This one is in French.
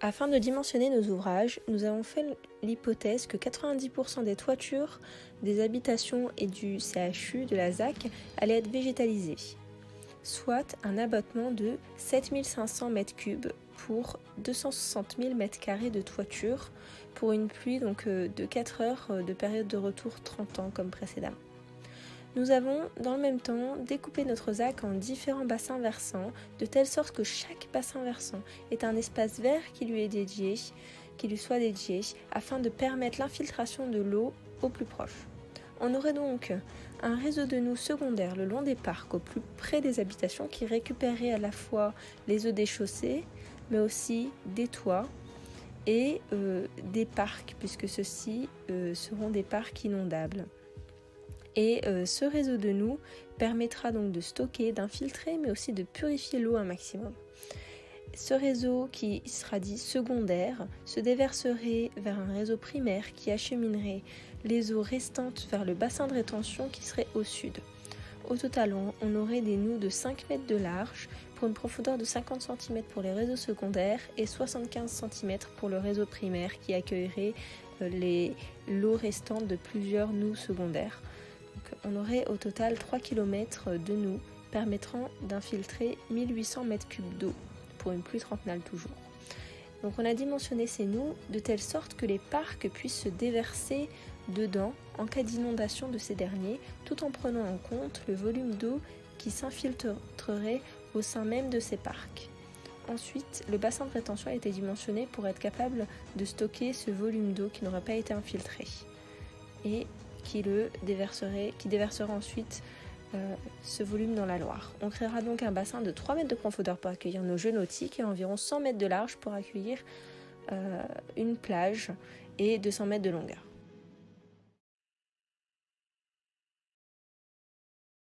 Afin de dimensionner nos ouvrages, nous avons fait l'hypothèse que 90% des toitures des habitations et du CHU de la ZAC allaient être végétalisées, soit un abattement de 7500 m3 pour 260 000 m² de toiture pour une pluie de 4 heures de période de retour 30 ans comme précédemment. Nous avons, dans le même temps, découpé notre ZAC en différents bassins versants, de telle sorte que chaque bassin versant est un espace vert qui lui soit dédié, afin de permettre l'infiltration de l'eau au plus proche. On aurait donc un réseau de noues secondaires le long des parcs, au plus près des habitations, qui récupérerait à la fois les eaux des chaussées, mais aussi des toits et des parcs, puisque ceux-ci seront des parcs inondables. Et ce réseau de noues permettra donc de stocker, d'infiltrer, mais aussi de purifier l'eau un maximum. Ce réseau, qui sera dit secondaire, se déverserait vers un réseau primaire qui acheminerait les eaux restantes vers le bassin de rétention qui serait au sud. Au total, on aurait des noues de 5 mètres de large pour une profondeur de 50 cm pour les réseaux secondaires et 75 cm pour le réseau primaire qui accueillerait l'eau restante de plusieurs noues secondaires. Donc, on aurait au total 3 km de noues permettant d'infiltrer 1800 m3 d'eau pour une pluie trentenale toujours. Donc on a dimensionné ces noues de telle sorte que les parcs puissent se déverser dedans en cas d'inondation de ces derniers, tout en prenant en compte le volume d'eau qui s'infiltrerait au sein même de ces parcs. Ensuite, le bassin de rétention a été dimensionné pour être capable de stocker ce volume d'eau qui n'aurait pas été infiltré et qui déversera ensuite ce volume dans la Loire. On créera donc un bassin de 3 mètres de profondeur pour accueillir nos jeux nautiques et environ 100 mètres de large pour accueillir une plage et 200 mètres de longueur.